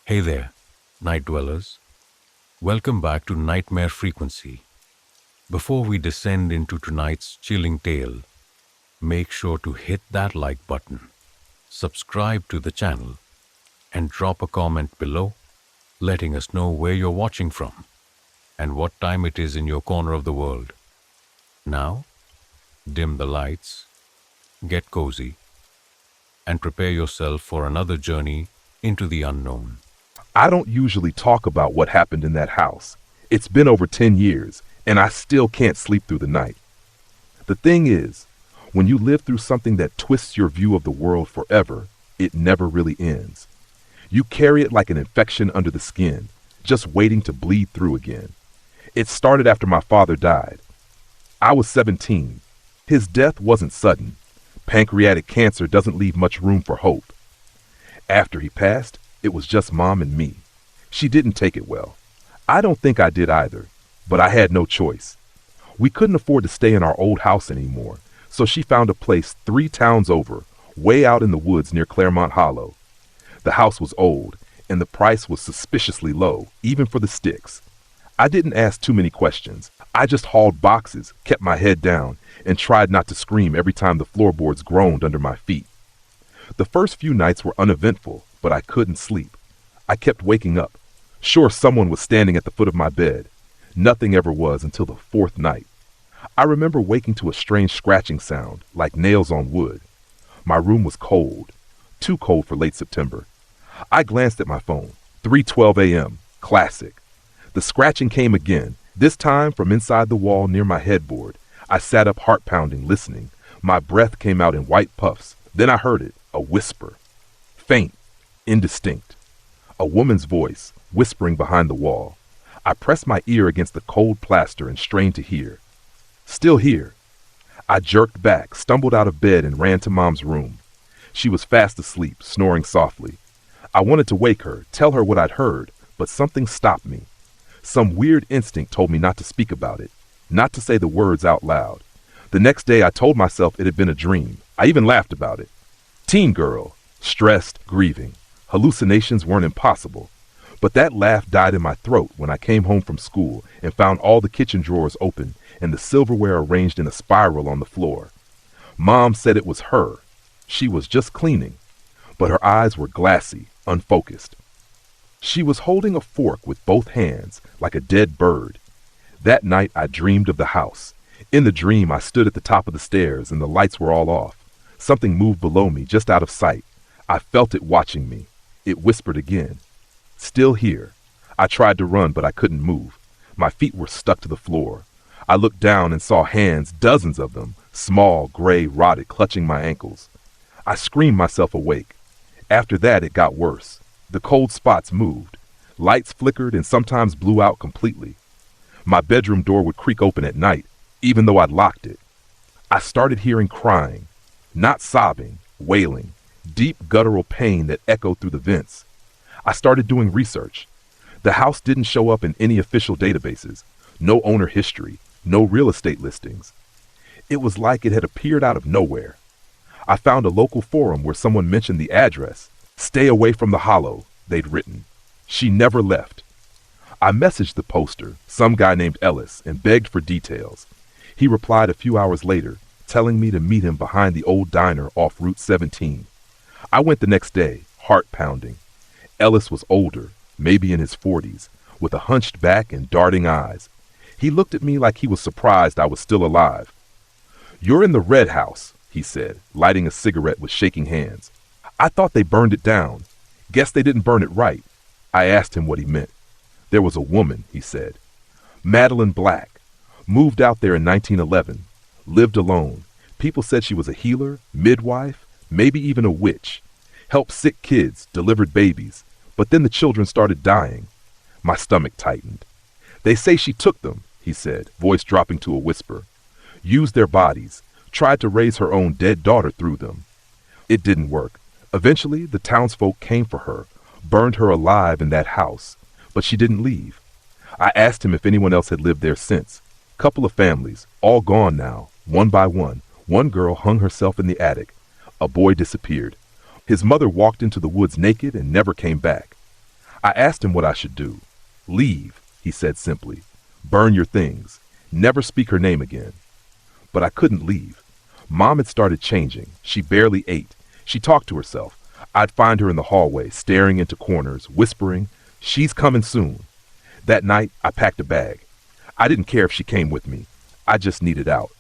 Hey there, night dwellers. Welcome back to Nightmare Frequency. Before we descend into tonight's chilling tale, make sure to hit that like button, subscribe to the channel, and drop a comment below letting us know where you're watching from and what time it is in your corner of the world. Now, dim the lights, get cozy, and prepare yourself for another journey into the unknown. I don't usually talk about what happened in that house. It's been over 10 years, and I still can't sleep through the night. The thing is, when you live through something that twists your view of the world forever, it never really ends. You carry it like an infection under the skin, just waiting to bleed through again. It started after my father died. I was 17. His death wasn't sudden. Pancreatic cancer doesn't leave much room for hope. After he passed, it was just Mom and me. She didn't take it well. I don't think I did either, but I had no choice. We couldn't afford to stay in our old house anymore, so she found a place 3 towns over, way out in the woods near Claremont Hollow. The house was old, and the price was suspiciously low, even for the sticks. I didn't ask too many questions. I just hauled boxes, kept my head down, and tried not to scream every time the floorboards groaned under my feet. The first few nights were uneventful, but I couldn't sleep. I kept waking up. Sure, someone was standing at the foot of my bed. Nothing ever was until the 4th night. I remember waking to a strange scratching sound, like nails on wood. My room was cold, too cold for late September. I glanced at my phone. 3:12 a.m. Classic. The scratching came again, this time from inside the wall near my headboard. I sat up heart-pounding, listening. My breath came out in white puffs. Then I heard it, a whisper. Faint, indistinct. A woman's voice, whispering behind the wall. I pressed my ear against the cold plaster and strained to hear. Still here. I jerked back, stumbled out of bed, and ran to Mom's room. She was fast asleep, snoring softly. I wanted to wake her, tell her what I'd heard, but something stopped me. Some weird instinct told me not to speak about it, not to say the words out loud. The next day I told myself it had been a dream. I even laughed about it. Teen girl, stressed, grieving. Hallucinations weren't impossible. But that laugh died in my throat when I came home from school and found all the kitchen drawers open and the silverware arranged in a spiral on the floor. Mom said it was her. She was just cleaning, but her eyes were glassy, unfocused. She was holding a fork with both hands, like a dead bird. That night I dreamed of the house. In the dream I stood at the top of the stairs and the lights were all off. Something moved below me, just out of sight. I felt it watching me. It whispered again. Still here. I tried to run, but I couldn't move. My feet were stuck to the floor. I looked down and saw hands, dozens of them, small, gray, rotted, clutching my ankles. I screamed myself awake. After that, it got worse. The cold spots moved. Lights flickered and sometimes blew out completely. My bedroom door would creak open at night, even though I'd locked it. I started hearing crying, not sobbing, wailing, deep guttural pain that echoed through the vents. I started doing research. The house didn't show up in any official databases, no owner history, no real estate listings. It was like it had appeared out of nowhere. I found a local forum where someone mentioned the address. Stay away from the hollow, they'd written. She never left. I messaged the poster, some guy named Ellis, and begged for details. He replied a few hours later, telling me to meet him behind the old diner off Route 17. I went the next day, heart pounding. Ellis was older, maybe in his 40s, with a hunched back and darting eyes. He looked at me like he was surprised I was still alive. "You're in the red house," he said, lighting a cigarette with shaking hands. "I thought they burned it down. Guess they didn't burn it right." I asked him what he meant. "There was a woman," he said. "Madeline Black. Moved out there in 1911. Lived alone. People said she was a healer, midwife, maybe even a witch. Helped sick kids, delivered babies. But then the children started dying." My stomach tightened. "They say she took them," he said, voice dropping to a whisper. "Used their bodies. Tried to raise her own dead daughter through them. It didn't work. Eventually, the townsfolk came for her, burned her alive in that house. But she didn't leave. I asked him if anyone else had lived there since. Couple of families, all gone now, one by one. One girl hung herself in the attic. A boy disappeared. His mother walked into the woods naked and never came back. I asked him what I should do. Leave, he said simply. Burn your things. Never speak her name again. But I couldn't leave. Mom had started changing. She barely ate. She talked to herself. I'd find her in the hallway, staring into corners, whispering, "She's coming soon." That night, I packed a bag. I didn't care if she came with me. I just needed out.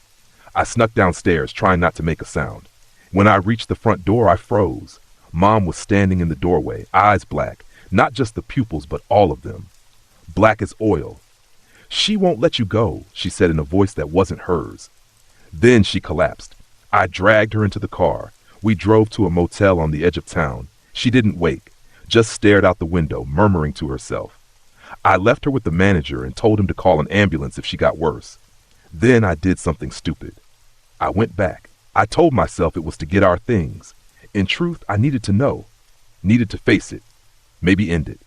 I snuck downstairs, trying not to make a sound. When I reached the front door, I froze. Mom was standing in the doorway, eyes black, not just the pupils, but all of them. Black as oil. "She won't let you go," she said in a voice that wasn't hers. Then she collapsed. I dragged her into the car. We drove to a motel on the edge of town. She didn't wake, just stared out the window, murmuring to herself. I left her with the manager and told him to call an ambulance if she got worse. Then I did something stupid. I went back. I told myself it was to get our things. In truth, I needed to know. Needed to face it. Maybe end it.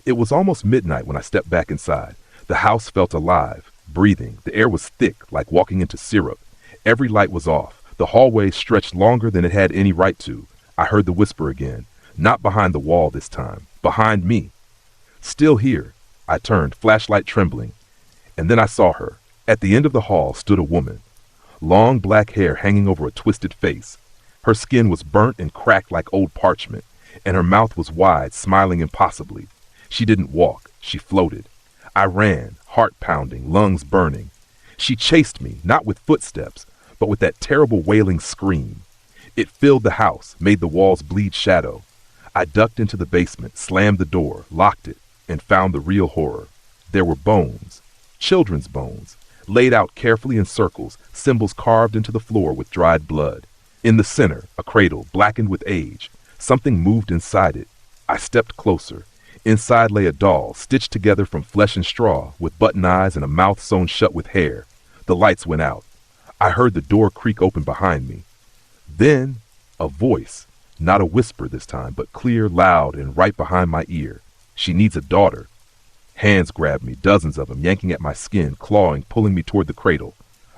It was almost midnight when I stepped back inside. The house felt alive, breathing. The air was thick, like walking into syrup. Every light was off. The hallway stretched longer than it had any right to. I heard the whisper again. Not behind the wall this time. Behind me. Still here. I turned, flashlight trembling. And then I saw her. At the end of the hall stood a woman. Long black hair hanging over a twisted face. Her skin was burnt and cracked like old parchment, and her mouth was wide, smiling impossibly. She didn't walk. She floated. I ran, heart pounding, lungs burning. She chased me, not with footsteps, but with that terrible wailing scream. It filled the house, made the walls bleed shadow. I ducked into the basement, slammed the door, locked it, and found the real horror. There were bones, children's bones, laid out carefully in circles, symbols carved into the floor with dried blood. In the center, a cradle, blackened with age. Something moved inside it. I stepped closer. Inside lay a doll, stitched together from flesh and straw, with button eyes and a mouth sewn shut with hair. The lights went out. I heard the door creak open behind me. Then, a voice, not a whisper this time, but clear, loud, and right behind my ear. "She needs a daughter." Hands grabbed me, dozens of them, yanking at my skin, clawing, pulling me toward the cradle.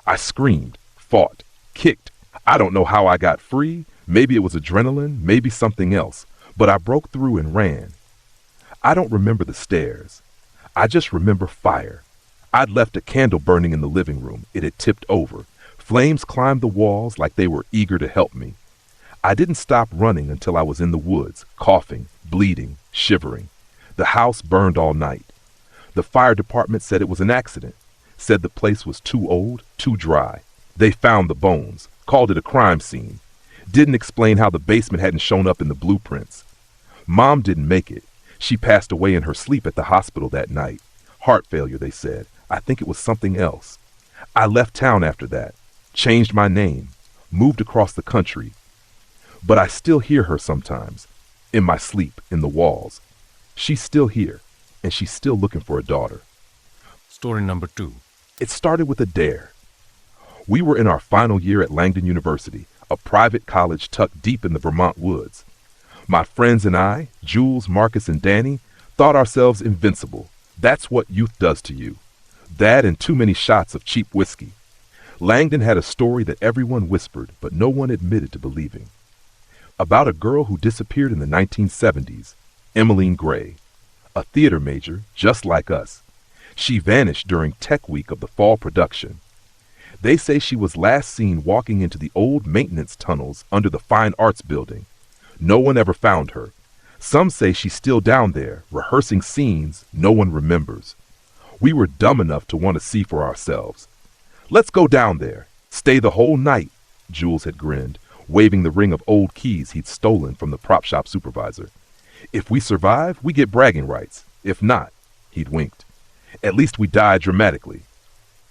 I screamed, fought, kicked. I don't know how I got free. Maybe it was adrenaline, maybe something else. But I broke through and ran. I don't remember the stairs. I just remember fire. I'd left a candle burning in the living room. It had tipped over. Flames climbed the walls like they were eager to help me. I didn't stop running until I was in the woods, coughing, bleeding, shivering. The house burned all night. The fire department said it was an accident, said the place was too old, too dry. They found the bones, called it a crime scene. Didn't explain how the basement hadn't shown up in the blueprints. Mom didn't make it. She passed away in her sleep at the hospital that night. Heart failure, they said. I think it was something else. I left town after that, changed my name, moved across the country. But I still hear her sometimes, in my sleep, in the walls. She's still here, and she's still looking for a daughter. Story number 2. It started with a dare. We were in our final year at Langdon University, a private college tucked deep in the Vermont woods. My friends and I, Jules, Marcus, and Danny, thought ourselves invincible. That's what youth does to you. That and too many shots of cheap whiskey. Langdon had a story that everyone whispered, but no one admitted to believing. About a girl who disappeared in the 1970s, Emmeline Gray, a theater major just like us. She vanished during Tech Week of the fall production. They say she was last seen walking into the old maintenance tunnels under the Fine Arts Building. No one ever found her. Some say she's still down there, rehearsing scenes no one remembers. We were dumb enough to want to see for ourselves. "Let's go down there. Stay the whole night," Jules had grinned, waving the ring of old keys he'd stolen from the prop shop supervisor. "If we survive, we get bragging rights. If not," he'd winked, "at least we die dramatically."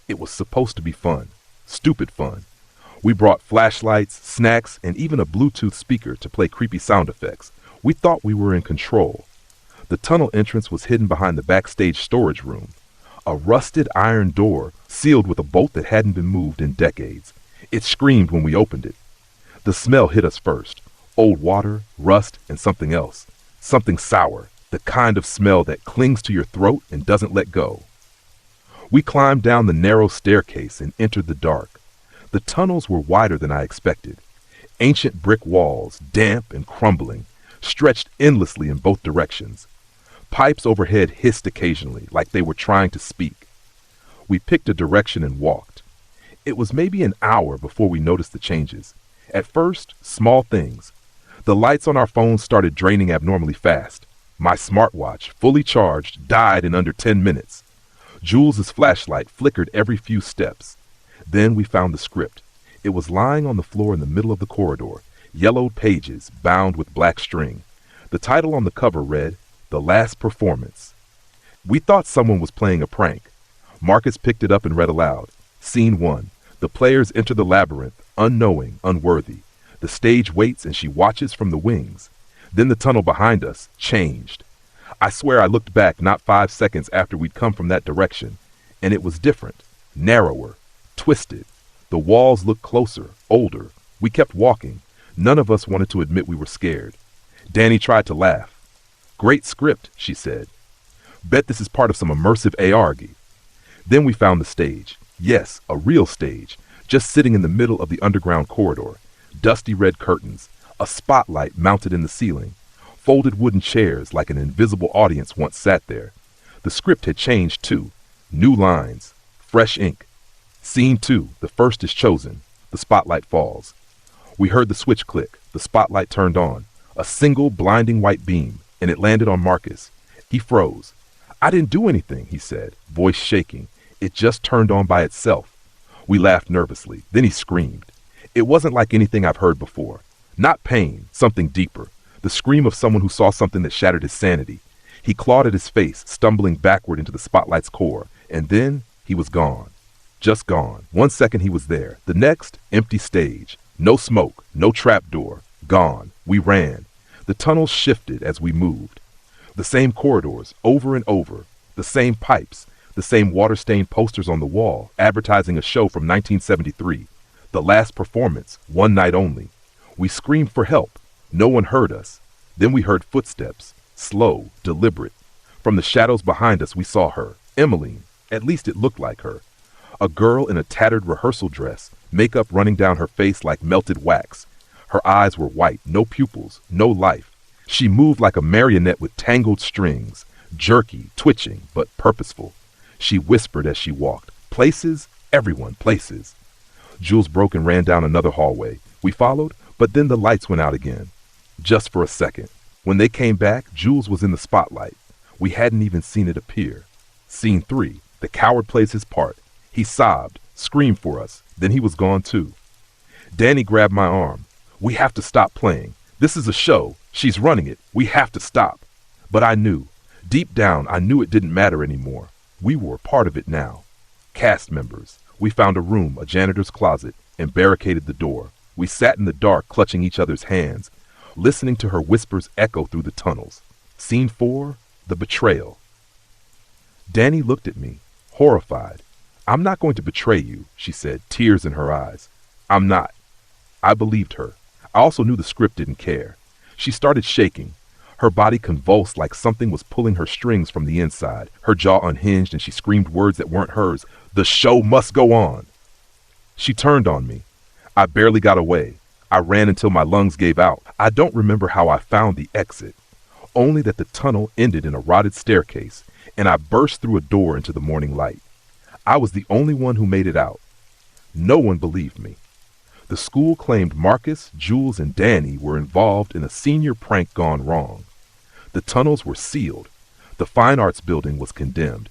It was supposed to be fun. Stupid fun. We brought flashlights, snacks, and even a Bluetooth speaker to play creepy sound effects. We thought we were in control. The tunnel entrance was hidden behind the backstage storage room. A rusted iron door sealed with a bolt that hadn't been moved in decades. It screamed when we opened it. The smell hit us first. Old water, rust, and something else. Something sour. The kind of smell that clings to your throat and doesn't let go. We climbed down the narrow staircase and entered the dark. The tunnels were wider than I expected. Ancient brick walls, damp and crumbling, stretched endlessly in both directions. Pipes overhead hissed occasionally, like they were trying to speak. We picked a direction and walked. It was maybe an hour before we noticed the changes. At first, small things. The lights on our phones started draining abnormally fast. My smartwatch, fully charged, died in under 10 minutes. Jules's flashlight flickered every few steps. Then we found the script. It was lying on the floor in the middle of the corridor, yellowed pages bound with black string. The title on the cover read, The Last Performance. We thought someone was playing a prank. Marcus picked it up and read aloud. Scene 1. The players enter the labyrinth, unknowing, unworthy. The stage waits and she watches from the wings. Then the tunnel behind us changed. I swear I looked back not 5 seconds after we'd come from that direction, and it was different, narrower, twisted. The walls looked closer, older. We kept walking. None of us wanted to admit we were scared. Danny tried to laugh. Great script, she said. Bet this is part of some immersive ARG. Then we found the stage. Yes, a real stage, just sitting in the middle of the underground corridor. Dusty red curtains, a spotlight mounted in the ceiling, folded wooden chairs like an invisible audience once sat there. The script had changed too. New lines, fresh ink. Scene 2, the first is chosen. The spotlight falls. We heard the switch click. The spotlight turned on. A single blinding white beam, and it landed on Marcus. He froze. I didn't do anything, he said, voice shaking. It just turned on by itself. We laughed nervously. Then he screamed. It wasn't like anything I've heard before. Not pain, something deeper. The scream of someone who saw something that shattered his sanity. He clawed at his face, stumbling backward into the spotlight's core, and then he was gone. Just gone. 1 second he was there. The next, empty stage. No smoke, no trapdoor. Gone. We ran. The tunnels shifted as we moved. The same corridors, over and over. The same pipes. The same water-stained posters on the wall, advertising a show from 1973. The Last Performance, one night only. We screamed for help. No one heard us. Then we heard footsteps, slow, deliberate. From the shadows behind us we saw her, Emmeline. At least it looked like her. A girl in a tattered rehearsal dress, makeup running down her face like melted wax. Her eyes were white, no pupils, no life. She moved like a marionette with tangled strings, jerky, twitching, but purposeful. She whispered as she walked. Places? Everyone, places. Jules broke and ran down another hallway. We followed, but then the lights went out again. Just for a second. When they came back, Jules was in the spotlight. We hadn't even seen it appear. Scene 3. The coward plays his part. He sobbed, screamed for us. Then he was gone too. Danny grabbed my arm. We have to stop playing. This is a show. She's running it. We have to stop. But I knew. Deep down, I knew it didn't matter anymore. We were a part of it now. Cast members. We found a room, a janitor's closet, and barricaded the door. We sat in the dark, clutching each other's hands, listening to her whispers echo through the tunnels. Scene 4, the betrayal. Danny looked at me, horrified. I'm not going to betray you, she said, tears in her eyes. I'm not. I believed her. I also knew the script didn't care. She started shaking. Her body convulsed like something was pulling her strings from the inside. Her jaw unhinged and she screamed words that weren't hers. The show must go on. She turned on me. I barely got away. I ran until my lungs gave out. I don't remember how I found the exit, only that the tunnel ended in a rotted staircase, and I burst through a door into the morning light. I was the only one who made it out. No one believed me. The school claimed Marcus, Jules, and Danny were involved in a senior prank gone wrong. The tunnels were sealed. The Fine Arts building was condemned.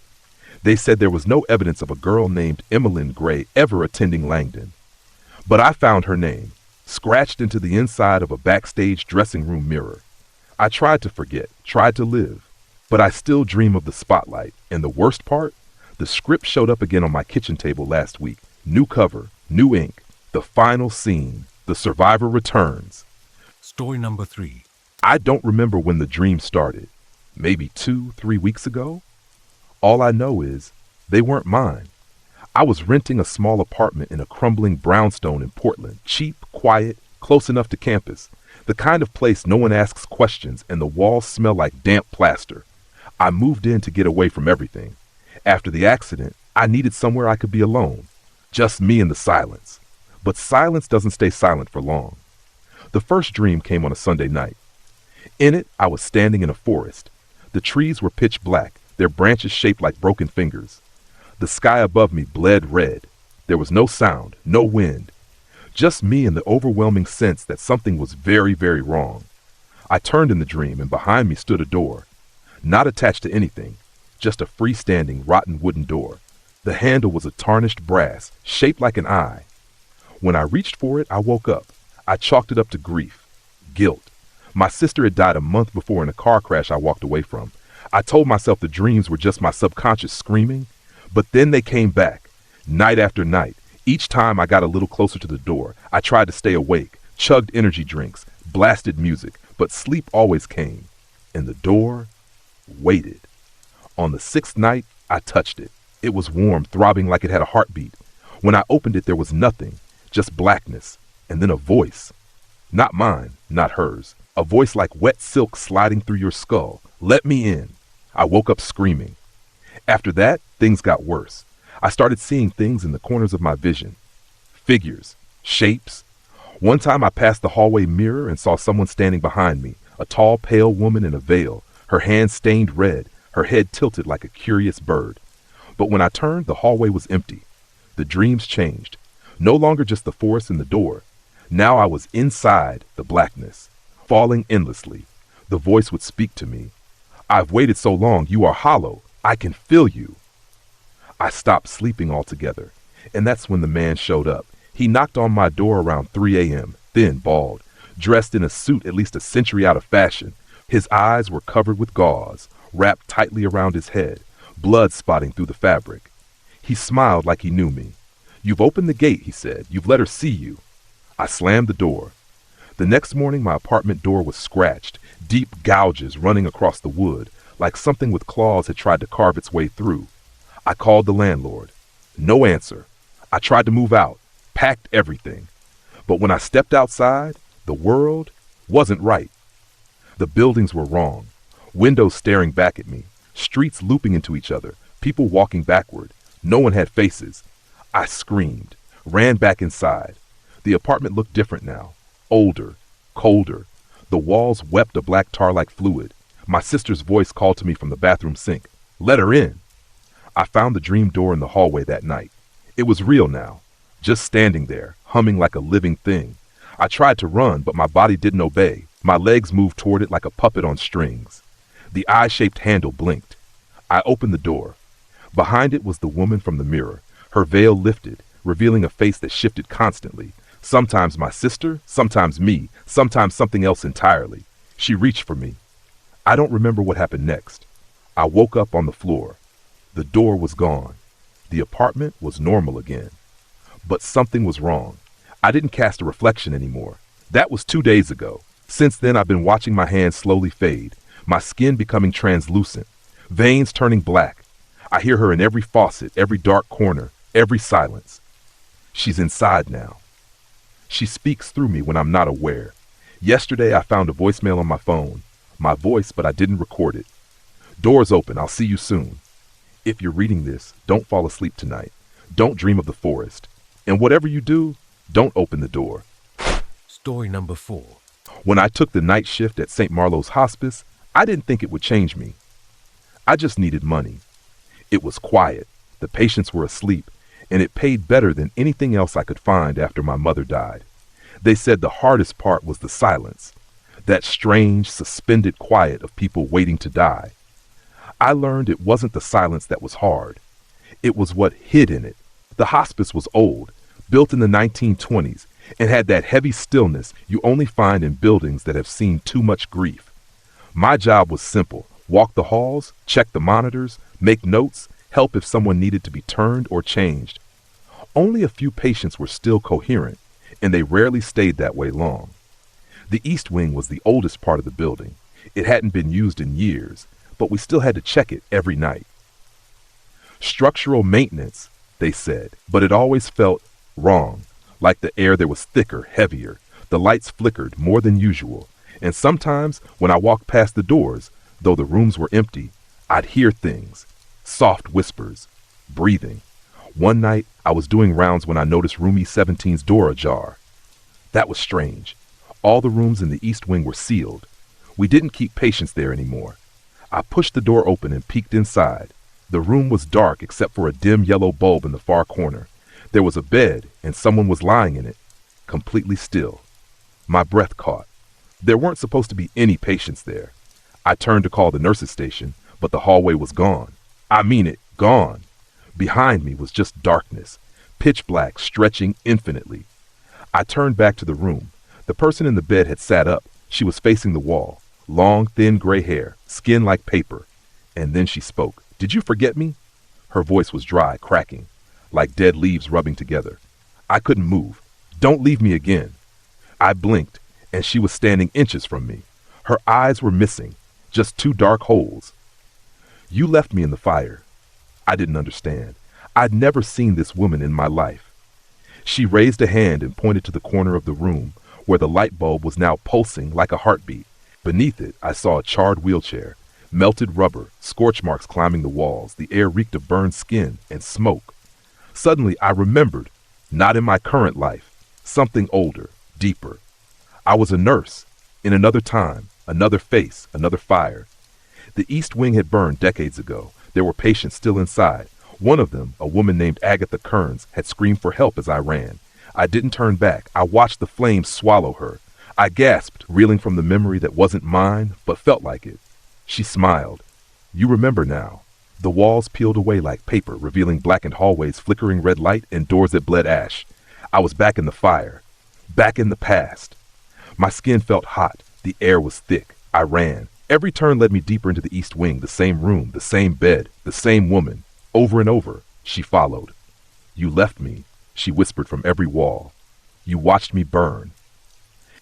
They said there was no evidence of a girl named Emmeline Gray ever attending Langdon. But I found her name, scratched into the inside of a backstage dressing room mirror. I tried to forget, tried to live, but I still dream of the spotlight. And the worst part? The script showed up again on my kitchen table last week. New cover, new ink, the final scene, the survivor returns. Story number 3. I don't remember when the dream started. Maybe 2-3 weeks ago? All I know is they weren't mine. I was renting a small apartment in a crumbling brownstone in Portland. Cheap, quiet, close enough to campus. The kind of place no one asks questions and the walls smell like damp plaster. I moved in to get away from everything. After the accident, I needed somewhere I could be alone. Just me and the silence. But silence doesn't stay silent for long. The first dream came on a Sunday night. In it, I was standing in a forest. The The trees were pitch black, their branches shaped like broken fingers. The sky above me bled red. There was no sound, no wind. Just me and the overwhelming sense that something was very, very wrong. I turned in the dream, and behind me stood a door. Not attached to anything, just a freestanding, rotten wooden door. The handle was a tarnished brass, shaped like an eye. When I reached for it, I woke up. I chalked it up to grief, guilt. My sister had died a month before in a car crash I walked away from. I told myself the dreams were just my subconscious screaming, but then they came back, night after night. Each time I got a little closer to the door, I tried to stay awake, chugged energy drinks, blasted music, but sleep always came. And the door waited. On the sixth night, I touched it. It was warm, throbbing like it had a heartbeat. When I opened it, there was nothing, just blackness, and then a voice. Not mine, not hers. A voice like wet silk sliding through your skull. Let me in. I woke up screaming. After that, things got worse. I started seeing things in the corners of my vision. Figures, shapes. One time I passed the hallway mirror and saw someone standing behind me, a tall, pale woman in a veil, her hands stained red, her head tilted like a curious bird. But when I turned, the hallway was empty. The dreams changed. No longer just the forest and the door. Now I was inside the blackness, falling endlessly. The voice would speak to me. I've waited so long, you are hollow. I can feel you. I stopped sleeping altogether, and that's when the man showed up. He knocked on my door around 3 a.m., thin, bald, dressed in a suit at least a century out of fashion. His eyes were covered with gauze, wrapped tightly around his head, blood spotting through the fabric. He smiled like he knew me. You've opened the gate, he said. You've let her see you. I slammed the door. The next morning, my apartment door was scratched, deep gouges running across the wood, like something with claws had tried to carve its way through. I called the landlord. No answer. I tried to move out, packed everything. But when I stepped outside, the world wasn't right. The buildings were wrong. Windows staring back at me, streets looping into each other, people walking backward. No one had faces. I screamed, ran back inside. The apartment looked different now, older, colder. The walls wept a black tar-like fluid. My sister's voice called to me from the bathroom sink. Let her in. I found the dream door in the hallway that night. It was real now, just standing there, humming like a living thing. I tried to run, but my body didn't obey. My legs moved toward it like a puppet on strings. The eye-shaped handle blinked. I opened the door. Behind it was the woman from the mirror, her veil lifted, revealing a face that shifted constantly. Sometimes my sister, sometimes me, sometimes something else entirely. She reached for me. I don't remember what happened next. I woke up on the floor. The door was gone. The apartment was normal again. But something was wrong. I didn't cast a reflection anymore. That was 2 days ago. Since then, I've been watching my hands slowly fade, my skin becoming translucent, veins turning black. I hear her in every faucet, every dark corner, every silence. She's inside now. She speaks through me when I'm not aware. Yesterday, I found a voicemail on my phone. My voice, but I didn't record it. Doors open. I'll see you soon. If you're reading this, don't fall asleep tonight. Don't dream of the forest. And whatever you do, don't open the door. Story number 4. When I took the night shift at St. Marlowe's Hospice, I didn't think it would change me. I just needed money. It was quiet. The patients were asleep, and it paid better than anything else I could find after my mother died. They said the hardest part was the silence, that strange, suspended quiet of people waiting to die. I learned it wasn't the silence that was hard. It was what hid in it. The hospice was old, built in the 1920s, and had that heavy stillness you only find in buildings that have seen too much grief. My job was simple. Walk the halls, check the monitors, make notes, help if someone needed to be turned or changed. Only a few patients were still coherent, and they rarely stayed that way long. The East Wing was the oldest part of the building. It hadn't been used in years, but we still had to check it every night. Structural maintenance, they said, but it always felt wrong, like the air there was thicker, heavier. The lights flickered more than usual, and sometimes when I walked past the doors, though the rooms were empty, I'd hear things, soft whispers, breathing. One night, I was doing rounds when I noticed room E17's door ajar. That was strange. All the rooms in the East Wing were sealed. We didn't keep patients there anymore. I pushed the door open and peeked inside. The room was dark except for a dim yellow bulb in the far corner. There was a bed and someone was lying in it, completely still. My breath caught. There weren't supposed to be any patients there. I turned to call the nurse's station, but the hallway was gone. I mean it, gone. Behind me was just darkness, pitch black, stretching infinitely. I turned back to the room. The person in the bed had sat up. She was facing the wall. Long, thin gray hair, skin like paper. And then she spoke. "Did you forget me?" Her voice was dry, cracking, like dead leaves rubbing together. I couldn't move. "Don't leave me again." I blinked, and she was standing inches from me. Her eyes were missing, just two dark holes. "You left me in the fire." I didn't understand. I'd never seen this woman in my life. She raised a hand and pointed to the corner of the room, where the light bulb was now pulsing like a heartbeat. Beneath it, I saw a charred wheelchair, melted rubber, scorch marks climbing the walls. The air reeked of burned skin and smoke. Suddenly, I remembered, not in my current life, something older, deeper. I was a nurse, in another time, another face, another fire. The East Wing had burned decades ago. There were patients still inside. One of them, a woman named Agatha Kearns, had screamed for help as I ran. I didn't turn back. I watched the flames swallow her. I gasped, reeling from the memory that wasn't mine, but felt like it. She smiled. "You remember now." The walls peeled away like paper, revealing blackened hallways, flickering red light, and doors that bled ash. I was back in the fire, back in the past. My skin felt hot. The air was thick. I ran. Every turn led me deeper into the East Wing, the same room, the same bed, the same woman. Over and over, she followed. "You left me," she whispered from every wall. "You watched me burn."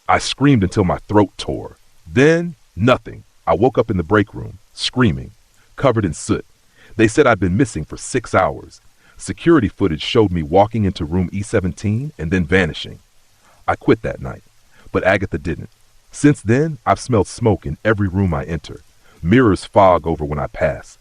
I screamed until my throat tore. Then, nothing. I woke up in the break room, screaming, covered in soot. They said I'd been missing for 6 hours. Security footage showed me walking into room E17 and then vanishing. I quit that night, but Agatha didn't. Since then, I've smelled smoke in every room I enter. Mirrors fog over when I pass.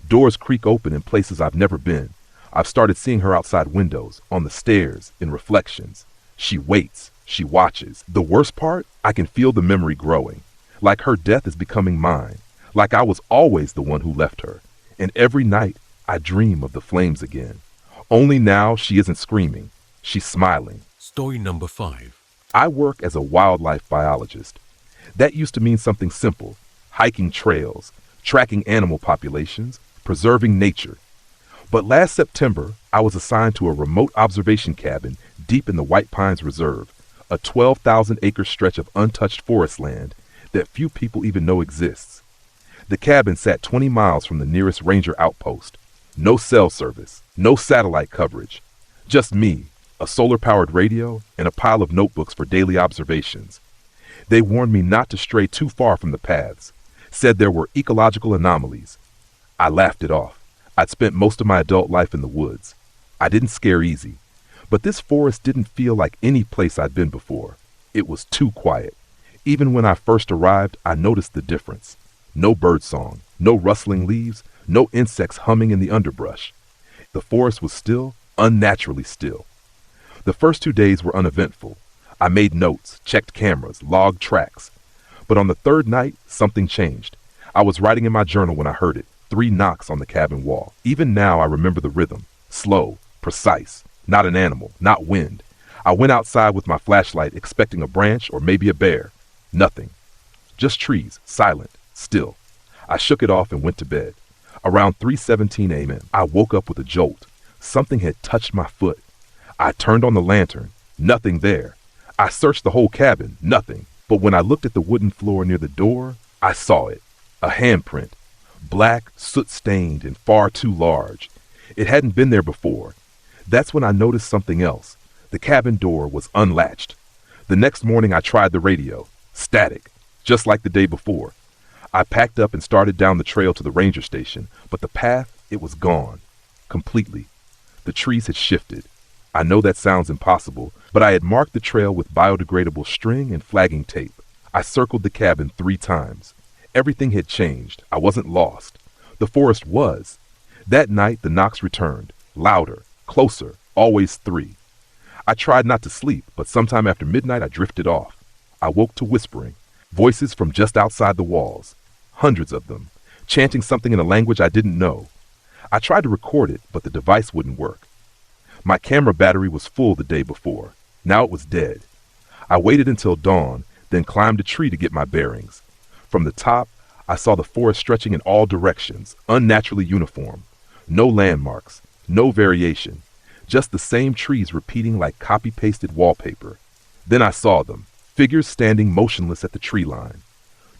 Doors creak open in places I've never been. I've started seeing her outside windows, on the stairs, in reflections. She waits. She watches. The worst part, I can feel the memory growing. Like her death is becoming mine. Like I was always the one who left her. And every night, I dream of the flames again. Only now she isn't screaming. She's smiling. Story number 5. I work as a wildlife biologist. That used to mean something simple. Hiking trails, tracking animal populations, preserving nature. But last September, I was assigned to a remote observation cabin deep in the White Pines Reserve, a 12,000-acre stretch of untouched forest land that few people even know exists. The cabin sat 20 miles from the nearest ranger outpost. No cell service, no satellite coverage. Just me, a solar-powered radio, and a pile of notebooks for daily observations. They warned me not to stray too far from the paths, said there were ecological anomalies. I laughed it off. I'd spent most of my adult life in the woods. I didn't scare easy. But this forest didn't feel like any place I'd been before. It was too quiet. Even when I first arrived, I noticed the difference. No birdsong, no rustling leaves, no insects humming in the underbrush. The forest was still, unnaturally still. The first 2 days were uneventful. I made notes, checked cameras, logged tracks. But on the third night, something changed. I was writing in my journal when I heard it. 3 knocks on the cabin wall. Even now I remember the rhythm. Slow, precise, not an animal, not wind. I went outside with my flashlight expecting a branch or maybe a bear. Nothing. Just trees, silent, still. I shook it off and went to bed. Around 3:17 a.m., I woke up with a jolt. Something had touched my foot. I turned on the lantern. Nothing there. I searched the whole cabin. Nothing. But when I looked at the wooden floor near the door, I saw it. A handprint. Black, soot-stained, and far too large. It hadn't been there before. That's when I noticed something else. The cabin door was unlatched. The next morning I tried the radio. Static. Just like the day before. I packed up and started down the trail to the ranger station, but the path, it was gone. Completely. The trees had shifted. I know that sounds impossible, but I had marked the trail with biodegradable string and flagging tape. I circled the cabin 3 times. Everything had changed. I wasn't lost. The forest was. That night, the knocks returned. Louder, closer, always 3. I tried not to sleep, but sometime after midnight, I drifted off. I woke to whispering. Voices from just outside the walls. Hundreds of them. chanting something in a language I didn't know. I tried to record it, but the device wouldn't work. My camera battery was full the day before. Now it was dead. I waited until dawn, then climbed a tree to get my bearings. From the top, I saw the forest stretching in all directions, unnaturally uniform. No landmarks, no variation, just the same trees repeating like copy-pasted wallpaper. Then I saw them, figures standing motionless at the tree line.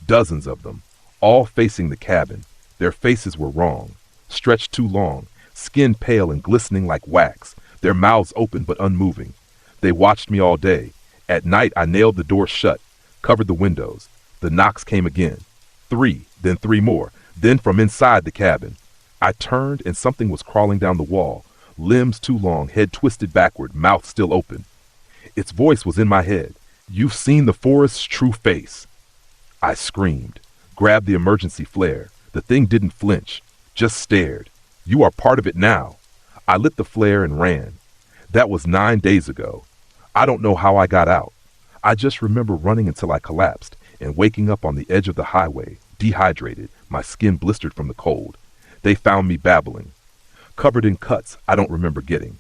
Dozens of them, all facing the cabin. Their faces were wrong, stretched too long, skin pale and glistening like wax, their mouths open but unmoving. They watched me all day. At night I nailed the door shut, covered the windows. The knocks came again. 3, then 3 more, then from inside the cabin. I turned and something was crawling down the wall, limbs too long, head twisted backward, mouth still open. Its voice was in my head. "You've seen the forest's true face." I screamed, grabbed the emergency flare. The thing didn't flinch, just stared. "You are part of it now." I lit the flare and ran. That was 9 days ago. I don't know how I got out. I just remember running until I collapsed and waking up on the edge of the highway, dehydrated, my skin blistered from the cold. They found me babbling, covered in cuts I don't remember getting.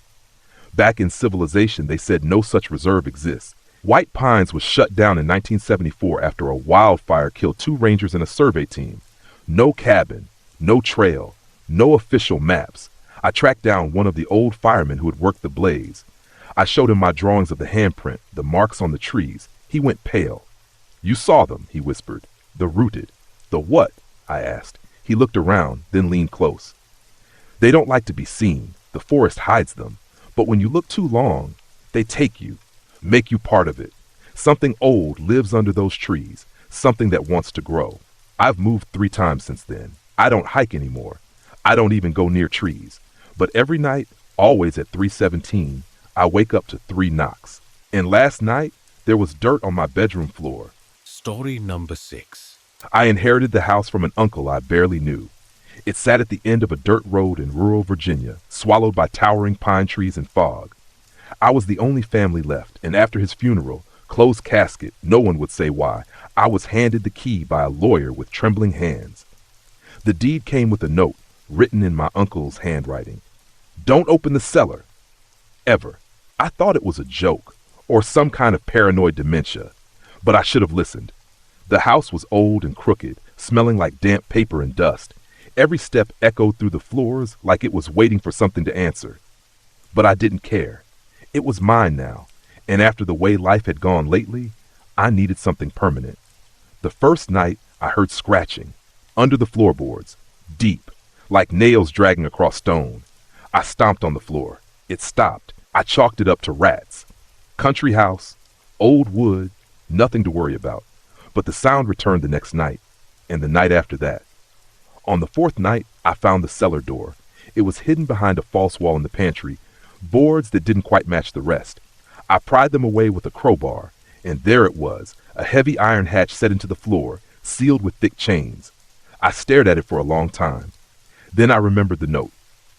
Back in civilization, they said no such reserve exists. White Pines was shut down in 1974 after a wildfire killed 2 rangers and a survey team. No cabin, no trail, no official maps. I tracked down one of the old firemen who had worked the blaze. I showed him my drawings of the handprint, the marks on the trees. He went pale. "You saw them," he whispered. "The rooted." "The what?" I asked. He looked around, then leaned close. "They don't like to be seen. The forest hides them. But when you look too long, they take you, make you part of it. Something old lives under those trees, something that wants to grow." I've moved 3 times since then. I don't hike anymore. I don't even go near trees. But every night, always at 3:17, I wake up to 3 knocks. And last night, there was dirt on my bedroom floor. Story number 6. I inherited the house from an uncle I barely knew. It sat at the end of a dirt road in rural Virginia, swallowed by towering pine trees and fog. I was the only family left, and after his funeral, closed casket, no one would say why, I was handed the key by a lawyer with trembling hands. The deed came with a note, written in my uncle's handwriting. "Don't open the cellar. Ever." I thought it was a joke, or some kind of paranoid dementia, but I should have listened. The house was old and crooked, smelling like damp paper and dust. Every step echoed through the floors like it was waiting for something to answer. But I didn't care. It was mine now, and after the way life had gone lately, I needed something permanent. The first night, I heard scratching, under the floorboards, deep, like nails dragging across stone. I stomped on the floor. It stopped. I chalked it up to rats. Country house, old wood, nothing to worry about. But the sound returned the next night, and the night after that. On the 4th night, I found the cellar door. It was hidden behind a false wall in the pantry, boards that didn't quite match the rest. I pried them away with a crowbar, and there it was, a heavy iron hatch set into the floor, sealed with thick chains. I stared at it for a long time. Then I remembered the note.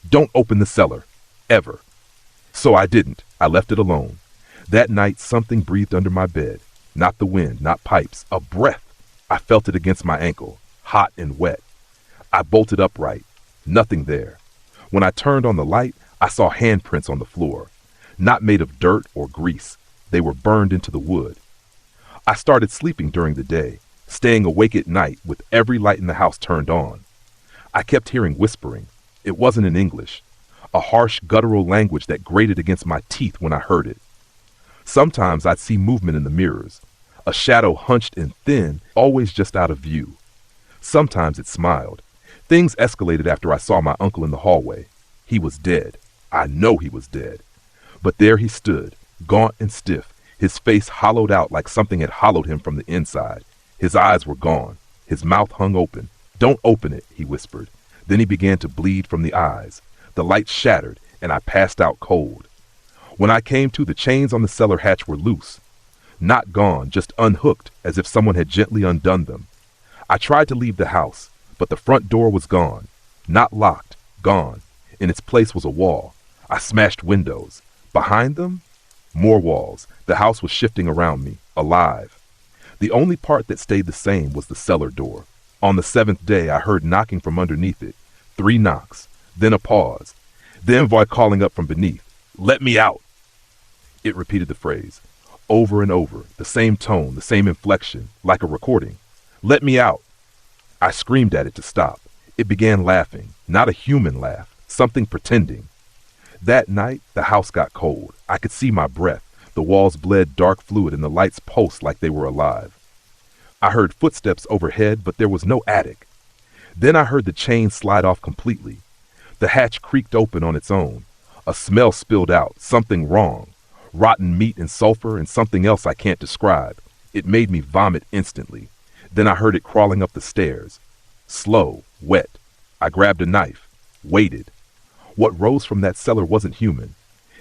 "Don't open the cellar. Ever." So I didn't. I left it alone. That night, something breathed under my bed. Not the wind, not pipes, a breath. I felt it against my ankle, hot and wet. I bolted upright. Nothing there. When I turned on the light, I saw handprints on the floor. Not made of dirt or grease. They were burned into the wood. I started sleeping during the day, staying awake at night with every light in the house turned on. I kept hearing whispering. It wasn't in English. A harsh, guttural language that grated against my teeth when I heard it. Sometimes I'd see movement in the mirrors. A shadow hunched and thin, always just out of view. Sometimes it smiled. Things escalated after I saw my uncle in the hallway. He was dead. I know he was dead. But there he stood, gaunt and stiff, his face hollowed out like something had hollowed him from the inside. His eyes were gone. His mouth hung open. "Don't open it," he whispered. Then he began to bleed from the eyes. The light shattered, and I passed out cold. When I came to, the chains on the cellar hatch were loose. Not gone, just unhooked, as if someone had gently undone them. I tried to leave the house, but the front door was gone. Not locked, gone. In its place was a wall. I smashed windows. Behind them, more walls. The house was shifting around me, alive. The only part that stayed the same was the cellar door. On the seventh day, I heard knocking from underneath it. 3 knocks, then a pause, then voice calling up from beneath. "Let me out!" It repeated the phrase, over and over, the same tone, the same inflection, like a recording. "Let me out!" I screamed at it to stop. It began laughing, not a human laugh, something pretending. That night, the house got cold. I could see my breath. The walls bled dark fluid and the lights pulsed like they were alive. I heard footsteps overhead, but there was no attic. Then I heard the chain slide off completely. The hatch creaked open on its own. A smell spilled out, something wrong. Rotten meat and sulfur and something else I can't describe. It made me vomit instantly. Then I heard it crawling up the stairs. Slow, wet. I grabbed a knife, waited. What rose from that cellar wasn't human.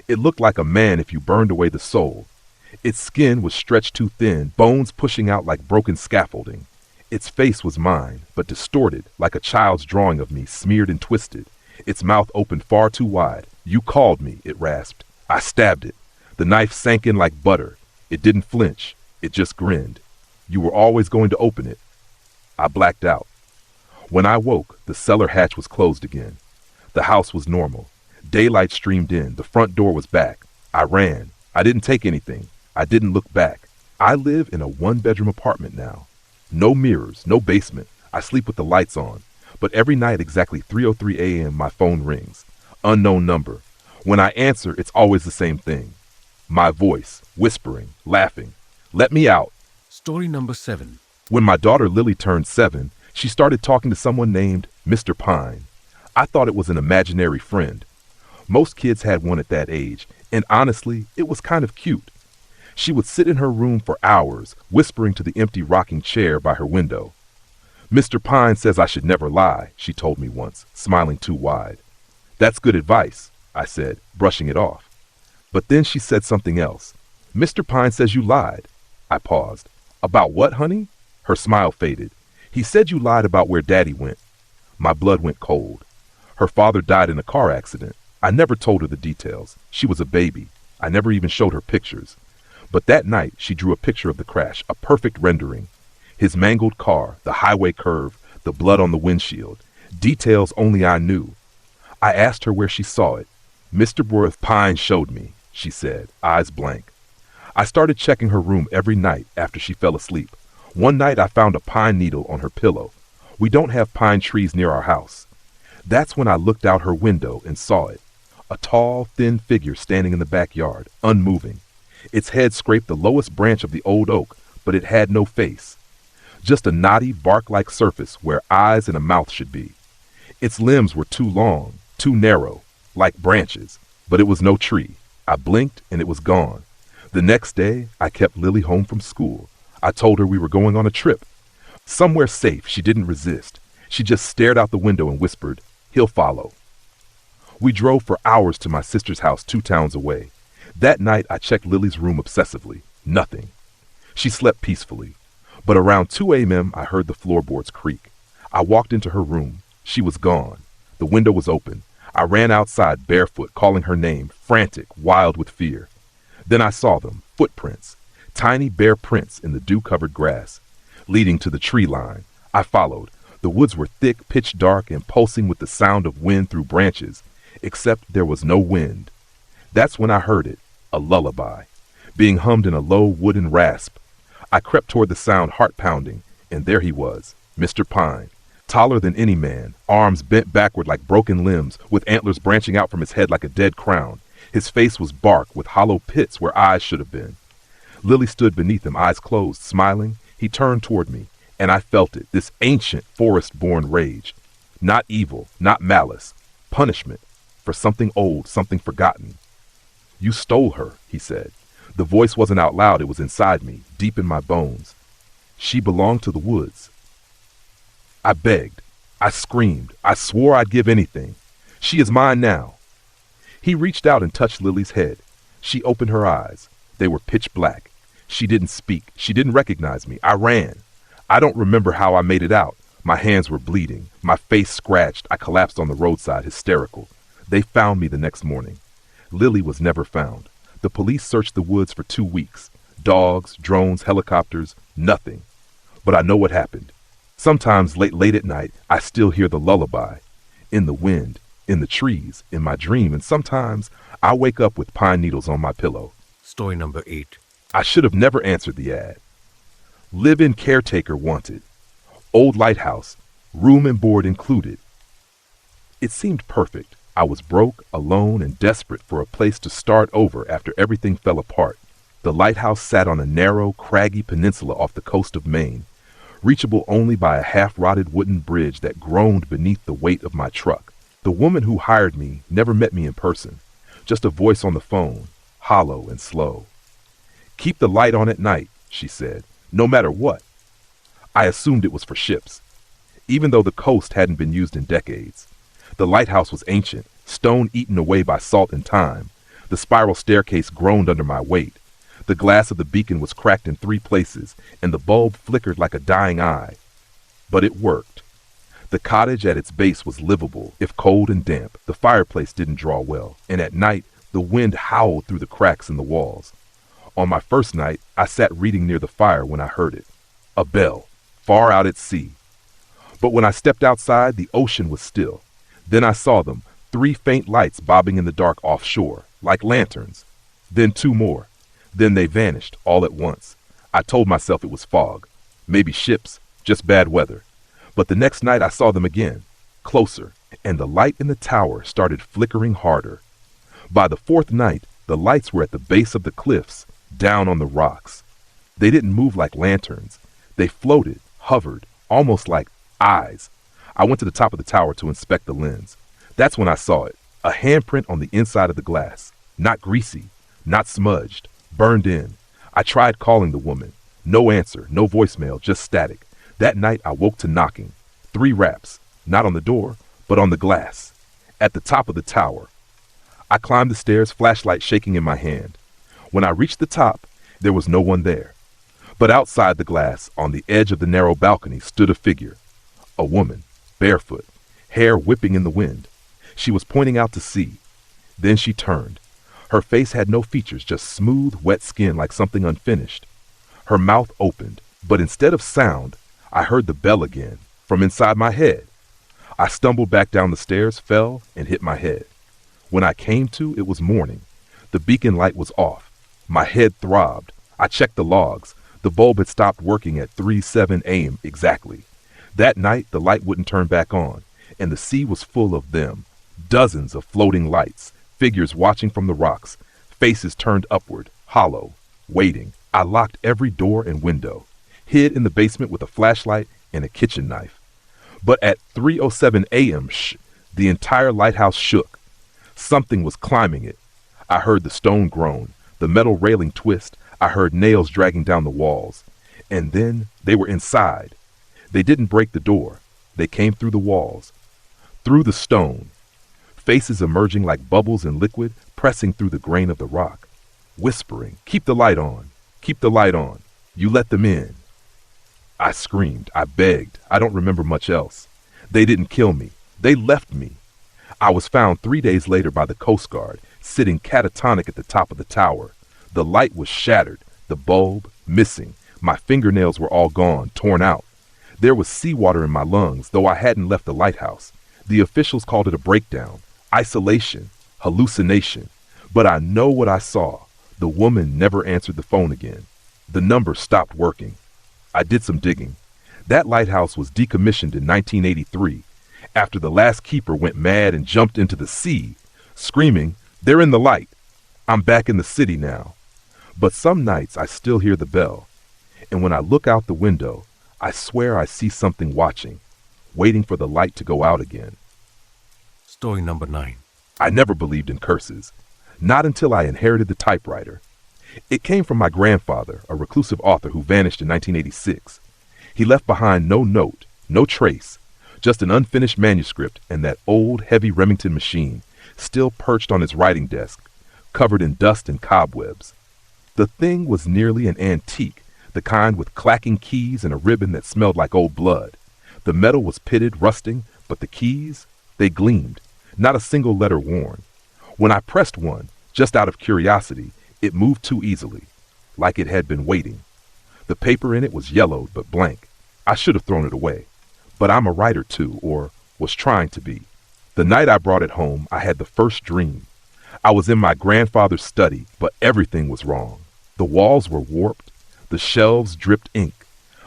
It looked like a man if you burned away the soul. Its skin was stretched too thin, bones pushing out like broken scaffolding. Its face was mine, but distorted, like a child's drawing of me, smeared and twisted. Its mouth opened far too wide. "You called me," it rasped. I stabbed it. The knife sank in like butter. It didn't flinch. It just grinned. "You were always going to open it." I blacked out. When I woke, the cellar hatch was closed again. The house was normal. Daylight streamed in. The front door was back. I ran. I didn't take anything. I didn't look back. I live in a 1-bedroom apartment now. No mirrors, no basement. I sleep with the lights on. But every night exactly 3:03 a.m. my phone rings. Unknown number. When I answer, it's always the same thing. My voice, whispering, laughing. "Let me out." Story number 7. When my daughter Lily turned 7, she started talking to someone named Mr. Pine. I thought it was an imaginary friend. Most kids had one at that age, and honestly, it was kind of cute. She would sit in her room for hours, whispering to the empty rocking chair by her window. "Mr. Pine says I should never lie," she told me once, smiling too wide. "That's good advice," I said, brushing it off. But then she said something else. "Mr. Pine says you lied." I paused. "About what, honey?" Her smile faded. "He said you lied about where Daddy went." My blood went cold. Her father died in a car accident. I never told her the details. She was a baby. I never even showed her pictures. But that night, she drew a picture of the crash, a perfect rendering. His mangled car, the highway curve, the blood on the windshield. Details only I knew. I asked her where she saw it. "Mr. Worth Pine showed me," she said, eyes blank. I started checking her room every night after she fell asleep. One night I found a pine needle on her pillow. We don't have pine trees near our house. That's when I looked out her window and saw it. A tall, thin figure standing in the backyard, unmoving. Its head scraped the lowest branch of the old oak, but it had no face. Just a knotty, bark-like surface where eyes and a mouth should be. Its limbs were too long, too narrow, like branches, but it was no tree. I blinked and it was gone. The next day, I kept Lily home from school. I told her we were going on a trip. Somewhere safe. She didn't resist. She just stared out the window and whispered, "He'll follow." We drove for hours to my sister's house 2 towns away. That night, I checked Lily's room obsessively. Nothing. She slept peacefully. But around 2 a.m., I heard the floorboards creak. I walked into her room. She was gone. The window was open. I ran outside barefoot, calling her name, frantic, wild with fear. Then I saw them, footprints, tiny bare prints in the dew-covered grass, leading to the tree line. I followed. The woods were thick, pitch dark, and pulsing with the sound of wind through branches, except there was no wind. That's when I heard it, a lullaby, being hummed in a low wooden rasp. I crept toward the sound, heart pounding, and there he was, Mr. Pine, taller than any man, arms bent backward like broken limbs, with antlers branching out from his head like a dead crown. His face was bark with hollow pits where eyes should have been. Lily stood beneath him, eyes closed, smiling. He turned toward me, and I felt it, this ancient forest-born rage. Not evil, not malice, punishment for something old, something forgotten. "You stole her," he said. The voice wasn't out loud, it was inside me, deep in my bones. "She belonged to the woods." I begged. I screamed. I swore I'd give anything. "She is mine now." He reached out and touched Lily's head. She opened her eyes. They were pitch black. She didn't speak. She didn't recognize me. I ran. I don't remember how I made it out. My hands were bleeding. My face scratched. I collapsed on the roadside, hysterical. They found me the next morning. Lily was never found. The police searched the woods for 2 weeks. Dogs, drones, helicopters, nothing. But I know what happened. Sometimes late at night, I still hear the lullaby. In the wind, in the trees, in my dream, and sometimes I wake up with pine needles on my pillow. Story number 8. I should have never answered the ad. Live-in caretaker wanted. Old lighthouse, room and board included. It seemed perfect. I was broke, alone, and desperate for a place to start over after everything fell apart. The lighthouse sat on a narrow, craggy peninsula off the coast of Maine, reachable only by a half-rotted wooden bridge that groaned beneath the weight of my truck. The woman who hired me never met me in person, just a voice on the phone, hollow and slow. "Keep the light on at night," she said, "no matter what." I assumed it was for ships, even though the coast hadn't been used in decades. The lighthouse was ancient, stone eaten away by salt and time. The spiral staircase groaned under my weight. The glass of the beacon was cracked in 3 places, and the bulb flickered like a dying eye. But it worked. The cottage at its base was livable, if cold and damp. The fireplace didn't draw well, and at night the wind howled through the cracks in the walls. On my first night, I sat reading near the fire when I heard it. A bell, far out at sea. But when I stepped outside, the ocean was still. Then I saw them, 3 faint lights bobbing in the dark offshore, like lanterns. Then 2 more. Then they vanished, all at once. I told myself it was fog. Maybe ships, just bad weather. But the next night I saw them again, closer, and the light in the tower started flickering harder. By the 4th night, the lights were at the base of the cliffs, down on the rocks. They didn't move like lanterns. They floated, hovered, almost like eyes. I went to the top of the tower to inspect the lens. That's when I saw it, a handprint on the inside of the glass. Not greasy, not smudged, burned in. I tried calling the woman. No answer, no voicemail, just static. That night I woke to knocking. 3 raps, not on the door, but on the glass, at the top of the tower. I climbed the stairs, flashlight shaking in my hand. When I reached the top, there was no one there. But outside the glass, on the edge of the narrow balcony, stood a figure. A woman, barefoot, hair whipping in the wind. She was pointing out to sea. Then she turned. Her face had no features, just smooth, wet skin like something unfinished. Her mouth opened, but instead of sound, I heard the bell again, from inside my head. I stumbled back down the stairs, fell, and hit my head. When I came to, it was morning. The beacon light was off. My head throbbed. I checked the logs. The bulb had stopped working at 3:07 a.m. exactly. That night, the light wouldn't turn back on, and the sea was full of them. Dozens of floating lights, figures watching from the rocks, faces turned upward, hollow, waiting. I locked every door and window, hid in the basement with a flashlight and a kitchen knife. But at 3:07 a.m., the entire lighthouse shook. Something was climbing it. I heard the stone groan, the metal railing twist. I heard nails dragging down the walls. And then they were inside. They didn't break the door. They came through the walls, through the stone. Faces emerging like bubbles in liquid, pressing through the grain of the rock, whispering, "Keep the light on, keep the light on. You let them in." I screamed, I begged. I don't remember much else. They didn't kill me. They left me. I was found 3 days later by the Coast Guard, sitting catatonic at the top of the tower. The light was shattered, the bulb missing. My fingernails were all gone, torn out. There was seawater in my lungs, though I hadn't left the lighthouse. The officials called it a breakdown, isolation, hallucination. But I know what I saw. The woman never answered the phone again. The number stopped working. I did some digging. That lighthouse was decommissioned in 1983, after the last keeper went mad and jumped into the sea, screaming, "They're in the light. I'm back in the city now." But some nights I still hear the bell, and when I look out the window, I swear I see something watching, waiting for the light to go out again. Story number 9. I never believed in curses, not until I inherited the typewriter. It came from my grandfather, a reclusive author who vanished in 1986. He left behind no note, no trace, just an unfinished manuscript and that old, heavy Remington machine, still perched on his writing desk, covered in dust and cobwebs. The thing was nearly an antique, the kind with clacking keys and a ribbon that smelled like old blood. The metal was pitted, rusting, but the keys, they gleamed, not a single letter worn. When I pressed one, just out of curiosity, it moved too easily, like it had been waiting. The paper in it was yellowed but blank. I should have thrown it away. But I'm a writer too, or was trying to be. The night I brought it home, I had the first dream. I was in my grandfather's study, but everything was wrong. The walls were warped. The shelves dripped ink.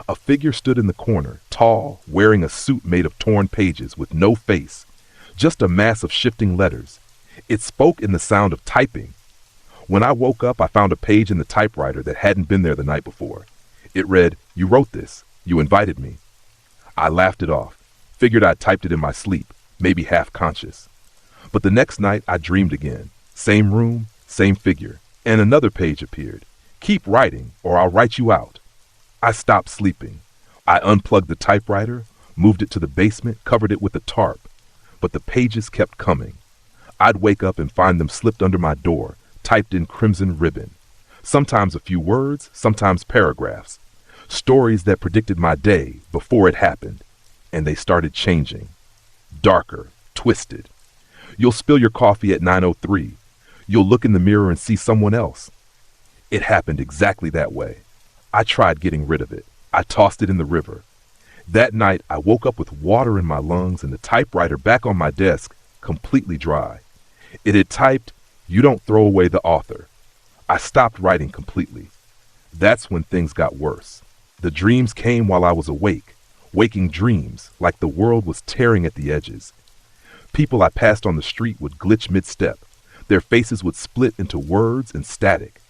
A figure stood in the corner, tall, wearing a suit made of torn pages with no face, just a mass of shifting letters. It spoke in the sound of typing. When I woke up, I found a page in the typewriter that hadn't been there the night before. It read, "You wrote this. You invited me." I laughed it off, figured I'd typed it in my sleep, maybe half conscious. But the next night I dreamed again. Same room, same figure, and another page appeared. "Keep writing, or I'll write you out." I stopped sleeping. I unplugged the typewriter, moved it to the basement, covered it with a tarp. But the pages kept coming. I'd wake up and find them slipped under my door, typed in crimson ribbon. Sometimes a few words, sometimes paragraphs. Stories that predicted my day before it happened. And they started changing. Darker, twisted. You'll spill your coffee at 9:03. You'll look in the mirror and see someone else. It happened exactly that way. I tried getting rid of it. I tossed it in the river. That night, I woke up with water in my lungs and the typewriter back on my desk, completely dry. It had typed, "You don't throw away the author." I stopped writing completely. That's when things got worse. The dreams came while I was awake, waking dreams, like the world was tearing at the edges. People I passed on the street would glitch mid-step. Their faces would split into words and static.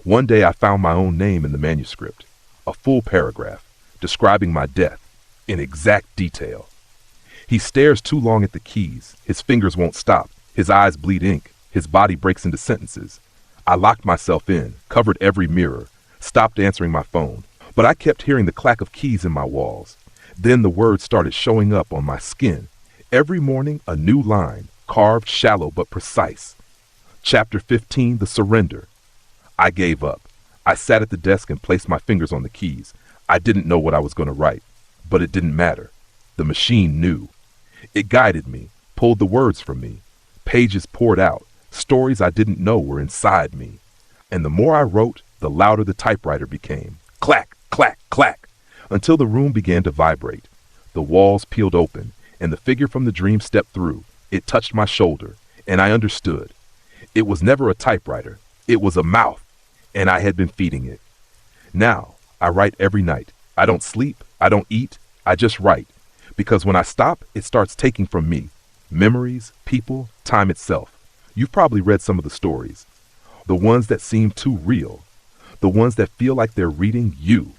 One day I found my own name in the manuscript, a full paragraph, describing my death, in exact detail. He stares too long at the keys, his fingers won't stop, his eyes bleed ink, his body breaks into sentences. I locked myself in, covered every mirror, stopped answering my phone, but I kept hearing the clack of keys in my walls. Then the words started showing up on my skin. Every morning, a new line, carved shallow but precise. Chapter 15, The Surrender. I gave up. I sat at the desk and placed my fingers on the keys. I didn't know what I was going to write, but it didn't matter. The machine knew. It guided me, pulled the words from me. Pages poured out, stories I didn't know were inside me. And the more I wrote, the louder the typewriter became. Clack, clack, clack, until the room began to vibrate. The walls peeled open, and the figure from the dream stepped through. It touched my shoulder, and I understood. It was never a typewriter. It was a mouth, and I had been feeding it. Now, I write every night. I don't sleep. I don't eat. I just write. Because when I stop, it starts taking from me. Memories, people, time itself. You've probably read some of the stories. The ones that seem too real. The ones that feel like they're reading you.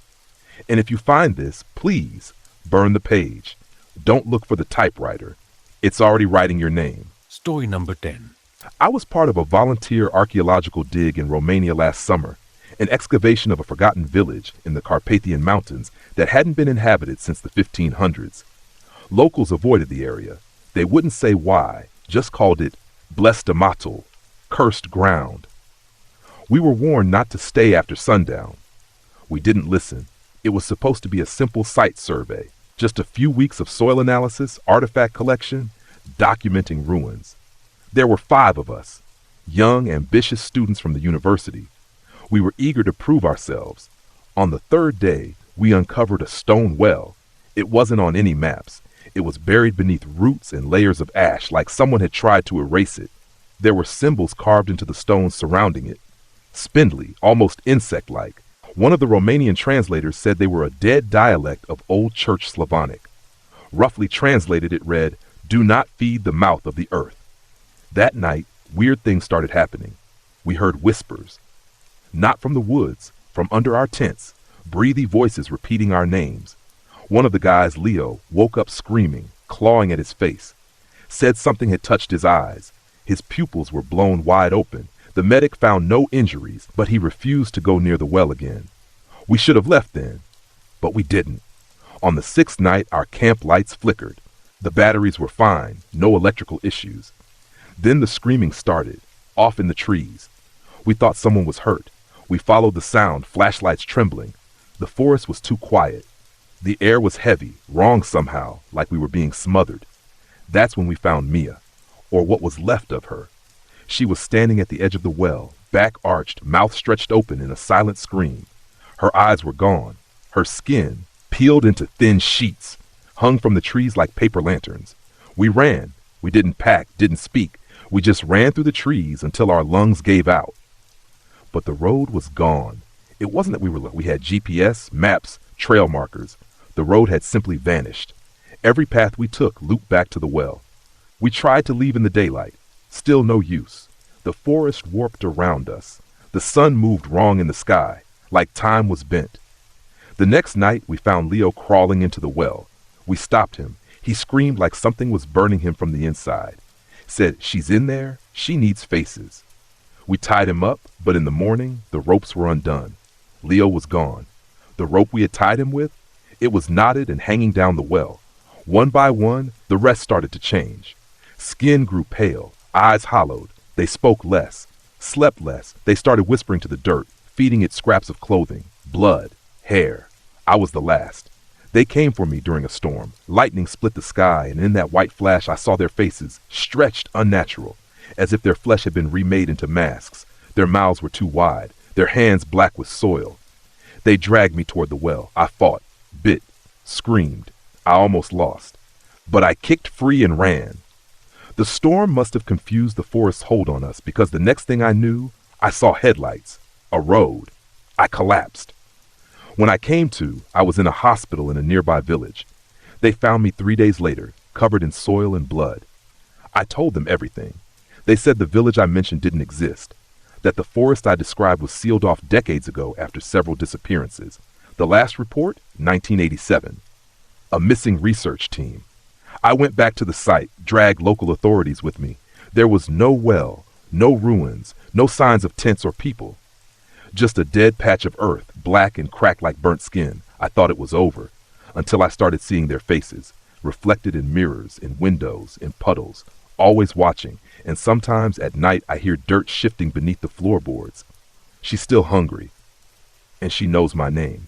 And if you find this, please burn the page. Don't look for the typewriter. It's already writing your name. Story number 10. I was part of a volunteer archaeological dig in Romania last summer, an excavation of a forgotten village in the Carpathian Mountains that hadn't been inhabited since the 1500s. Locals avoided the area. They wouldn't say why, just called it blestamatul, cursed ground. We were warned not to stay after sundown. We didn't listen. It was supposed to be a simple site survey, just a few weeks of soil analysis, artifact collection, documenting ruins. There were 5 of us, young, ambitious students from the university. We were eager to prove ourselves. On the 3rd day, we uncovered a stone well. It wasn't on any maps. It was buried beneath roots and layers of ash, like someone had tried to erase it. There were symbols carved into the stones surrounding it. Spindly, almost insect-like. One of the Romanian translators said they were a dead dialect of Old Church Slavonic. Roughly translated, it read, "Do not feed the mouth of the earth." That night, weird things started happening. We heard whispers. Not from the woods, from under our tents, breathy voices repeating our names. One of the guys, Leo, woke up screaming, clawing at his face. Said something had touched his eyes. His pupils were blown wide open. The medic found no injuries, but he refused to go near the well again. We should have left then, but we didn't. On the 6th night, our camp lights flickered. The batteries were fine, no electrical issues. Then the screaming started, off in the trees. We thought someone was hurt. We followed the sound, flashlights trembling. The forest was too quiet. The air was heavy, wrong somehow, like we were being smothered. That's when we found Mia, or what was left of her. She was standing at the edge of the well, back arched, mouth stretched open in a silent scream. Her eyes were gone, her skin peeled into thin sheets, hung from the trees like paper lanterns. We ran. We didn't pack, didn't speak. We just ran through the trees until our lungs gave out. But the road was gone. It wasn't that we had GPS, maps, trail markers. The road had simply vanished. Every path we took looped back to the well. We tried to leave in the daylight. Still no use. The forest warped around us. The sun moved wrong in the sky, like time was bent. The next night, we found Leo crawling into the well. We stopped him. He screamed like something was burning him from the inside. Said, "She's in there. She needs faces." We tied him up, but in the morning, the ropes were undone. Leo was gone. The rope we had tied him with, it was knotted and hanging down the well. One by one, the rest started to change. Skin grew pale, eyes hollowed. They spoke less, slept less. They started whispering to the dirt, feeding it scraps of clothing, blood, hair. I was the last. They came for me during a storm. Lightning split the sky, and in that white flash I saw their faces, stretched unnatural, as if their flesh had been remade into masks. Their mouths were too wide, their hands black with soil. They dragged me toward the well. I fought, bit, screamed. I almost lost. But I kicked free and ran. The storm must have confused the forest's hold on us, because the next thing I knew, I saw headlights, a road. I collapsed. When I came to, I was in a hospital in a nearby village. They found me 3 days later, covered in soil and blood. I told them everything. They said the village I mentioned didn't exist, that the forest I described was sealed off decades ago after several disappearances. The last report, 1987. A missing research team. I went back to the site, dragged local authorities with me. There was no well, no ruins, no signs of tents or people. Just a dead patch of earth, black and cracked like burnt skin. I thought it was over, until I started seeing their faces, reflected in mirrors, in windows, in puddles, always watching, and sometimes at night I hear dirt shifting beneath the floorboards. She's still hungry, and she knows my name.